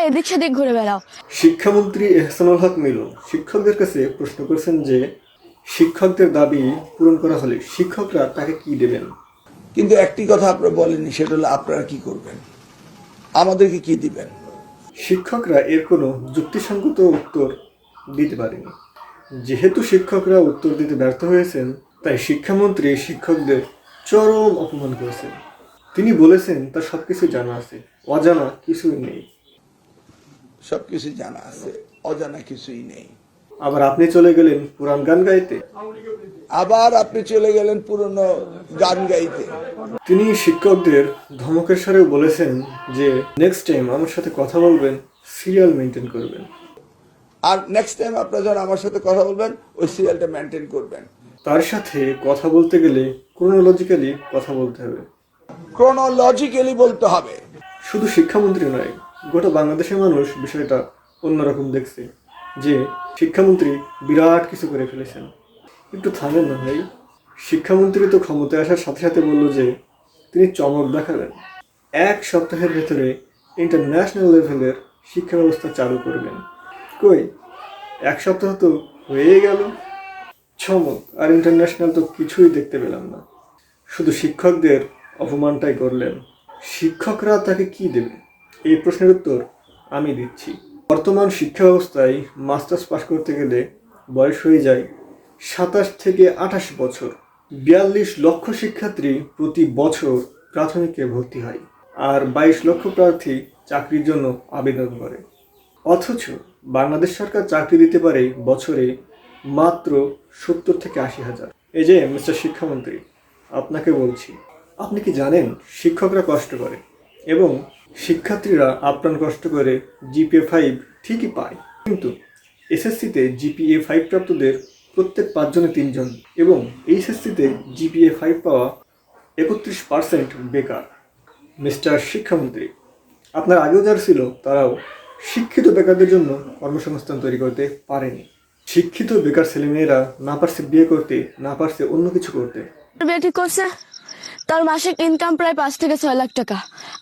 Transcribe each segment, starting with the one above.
এদিক সেদিক ঘুরে বেড়াও। শিক্ষামন্ত্রী এহসানুল হক মিলন শিক্ষকদের কাছে প্রশ্ন করেছেন যে শিক্ষকদের দাবি পূরণ করা হলে শিক্ষকরা তাকে কি দেবেন। কিন্তু একটি কথা আপনারা বলেননি, সেটা হলো আপনারা কি করবেন, আমাদেরকে কি দিবেন। শিক্ষকরা এর কোনো যুক্তিসঙ্গত উত্তর দিতে পারেনি। যেহেতু শিক্ষকরা উত্তর দিতে ব্যর্থ হয়েছেন, তাই শিক্ষামন্ত্রী শিক্ষকদের চরম অপমান করেছেন। তিনি বলেছেন তার সবকিছু জানা আছে, অজানা কিছুই নেই। সবকিছু জানা আছে, অজানা কিছুই নেই। আবার আপনি চলে গেলেন পুরান গান গাইতে। আবার আপনি চলে গেলেন পুরনো গান গাইতে। তিনি শিক্ষকদের ধমকের স্বরেও বলেছেন যে নেক্সট টাইম আমার সাথে কথা বলবেন, সিরিয়াল মেনটেন করবেন। আর নেক্সট টাইম আপনারা যখন আমার সাথে কথা বলবেন, ওই সিরিয়ালটা মেনটেন করবেন। তার সাথে কথা বলতে গেলে ক্রোনোলজিক্যালি কথা বলতে হবে। ক্রোনোলজিক্যালি বলতে হবে। শুধু শিক্ষামন্ত্রী নয়, গোটা বাংলাদেশের মানুষ বিষয়টা অন্যরকম দেখছে যে শিক্ষামন্ত্রী বিরাট কিছু করে ফেলেছেন। একটু থামেন না ভাই। শিক্ষামন্ত্রী তো ক্ষমতায় আসার সাথে সাথে বলল যে তিনি চমক দেখাবেন, 1 সপ্তাহের ভেতরে ইন্টারন্যাশনাল লেভেলের শিক্ষা ব্যবস্থা চালু করবেন। কই, 1 সপ্তাহ তো হয়ে গেল, চমক আর ইন্টারন্যাশনাল তো কিছুই দেখতে পেলাম না। শুধু শিক্ষকদের অপমানটাই করলেন। শিক্ষকরা তাকে কি দেবে, এই প্রশ্নের উত্তর আমি দিচ্ছি। বর্তমান শিক্ষা ব্যবস্থায় মাস্টার্স পাশ করতে গেলে বয়স হয়ে যায় 27 থেকে 28 বছর। 42 লক্ষ শিক্ষার্থী প্রতি বছর প্রাথমিকে ভর্তি হয়, আর 22 লক্ষ প্রার্থী চাকরির জন্য আবেদন করে। অথচ বাংলাদেশ সরকার চাকরি দিতে পারে বছরে মাত্র 70 থেকে 80 হাজার। এই যে মিস্টার শিক্ষামন্ত্রী, আপনাকে বলছি, আপনি কি জানেন শিক্ষকরা কষ্ট করে এবং শিক্ষার্থীরা আপ্রাণ কষ্ট করে জিপিএ 5 ঠিকই পায়, কিন্তু এসএসসিতে জিপিএ 5 প্রাপ্তদের প্রত্যেক 5 জনে 3 জন এবং এইচএসসিতে জিপিএ 5 পাওয়া 31% বেকার। মিস্টার শিক্ষামন্ত্রী, আপনার আগেও যারা ছিল তারাও শিক্ষিত বেকারদের জন্য কর্মসংস্থান তৈরি করতে পারেনি। শিক্ষিত বেকার ছেলেমেয়েরা না পারছে বিয়ে করতে, না পারছে অন্য কিছু করতে। বিয়ে ঠিক করছে, তার মাসিক ইনকাম প্রায় 5 থেকে 6 লাখ টাকা,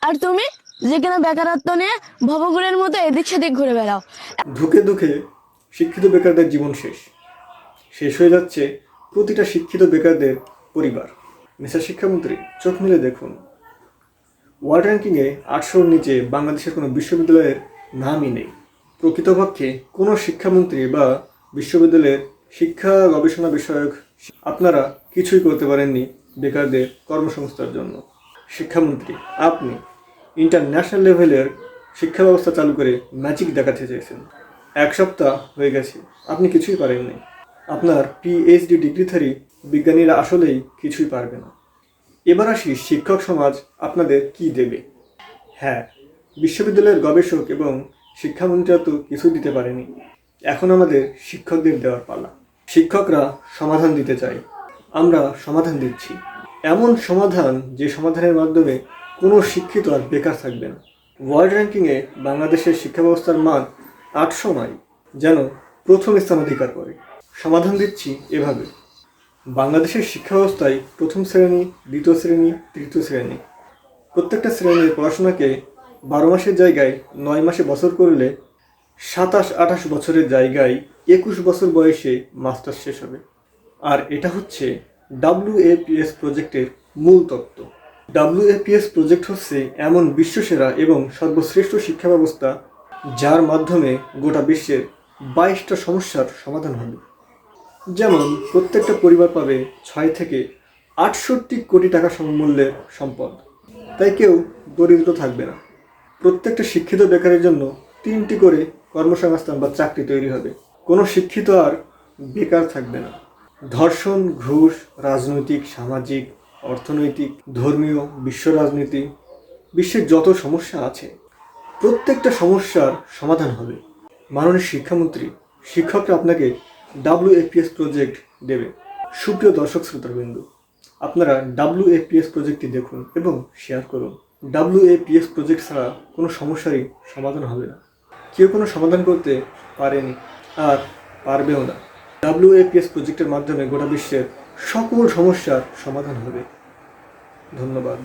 আর তুমি যে কিনা বেকারত্ব নিয়ে ভবঘুরের মতো এদিক সেদিক ঘুরে বেড়াও। ধুকে ধুকে শিক্ষিত বেকারদের জীবন শেষ শেষ হয়ে যাচ্ছে প্রতিটা শিক্ষিত বেকারদের পরিবার। মিস্টার শিক্ষামন্ত্রী, চোখ মেলে দেখুন, ওয়ার্ল্ড র্যাঙ্কিংয়ে 800-র নিচে বাংলাদেশের কোনো বিশ্ববিদ্যালয়ের নামই নেই। প্রকৃতপক্ষে কোনো শিক্ষামন্ত্রী বা বিশ্ববিদ্যালয়ের শিক্ষা গবেষণা বিষয়ক আপনারা কিছুই করতে পারেননি বেকারদের কর্মসংস্থার জন্য। শিক্ষামন্ত্রী, আপনি ইন্টারন্যাশনাল লেভেলের শিক্ষা ব্যবস্থা চালু করে ম্যাজিক দেখাতে চেয়েছেন। 1 সপ্তাহ হয়ে গেছে, আপনি কিছুই পারেননি। আপনার পিএইচডি ডিগ্রিধারী বিজ্ঞানীরা আসলেই কিছুই পারবে না। এবার আসি শিক্ষক সমাজ আপনাদের কি দেবে। হ্যাঁ, বিশ্ববিদ্যালয়ের গবেষক এবং শিক্ষামন্ত্রীরা তো কিছুই দিতে পারেনি, এখন আমাদের শিক্ষকদের দেওয়ার পালা। শিক্ষকরা সমাধান দিতে চায়, আমরা সমাধান দিচ্ছি। এমন সমাধান যে সমাধানের মাধ্যমে কোনো শিক্ষিত আর বেকার থাকবে না। ওয়ার্ল্ড র্যাঙ্কিংয়ে বাংলাদেশের শিক্ষা ব্যবস্থার মান 800 নয়, যেন প্রথম স্থান অধিকার করে। সমাধান দিচ্ছি এভাবে, বাংলাদেশের শিক্ষা ব্যবস্থায় প্রথম শ্রেণী, দ্বিতীয় শ্রেণী, তৃতীয় শ্রেণী, প্রত্যেকটা শ্রেণীর পড়াশোনাকে 12 মাসের জায়গায় 9 মাসে বছর করলে 27-28 বছরের জায়গায় 21 বছর বয়সে মাস্টার্স শেষ হবে। আর এটা হচ্ছে WAPS প্রজেক্টের মূল তত্ত্ব। WAPS প্রজেক্ট হচ্ছে এমন বিশ্বসেরা এবং সর্বশ্রেষ্ঠ শিক্ষা ব্যবস্থা যার মাধ্যমে গোটা বিশ্বের 22টা সমস্যার সমাধান হবে। যেমন প্রত্যেকটা পরিবার পাবে 6 থেকে 68 কোটি টাকা সমমূল্যের সম্পদ, তাই কেউ দরিদ্র থাকবে না। প্রত্যেকটা শিক্ষিত বেকারের জন্য 3টি করে কর্মসংস্থান বা চাকরি তৈরি হবে, কোনো শিক্ষিত আর বেকার থাকবে না। ধর্ষণ, ঘুষ, রাজনৈতিক, সামাজিক, অর্থনৈতিক, ধর্মীয়, বিশ্ব রাজনীতি, বিশ্বের যত সমস্যা আছে প্রত্যেকটা সমস্যার সমাধান হবে। মাননীয় শিক্ষামন্ত্রী, শিক্ষকরা আপনাকে WAPS প্রজেক্ট দেবে। সুপ্রিয় দর্শক শ্রোতাবৃন্দ, আপনারা WAPS প্রজেক্টটি দেখুন এবং শেয়ার করুন। WAPS প্রজেক্ট ছাড়া কোনো সমস্যারই সমাধান হবে না। কেউ কোনো সমাধান করতে পারেনি আর পারবেও না। WAPS প্রজেক্টের মাধ্যমে গোটা বিশ্বের সকল সমস্যার সমাধান হবে। ধন্যবাদ।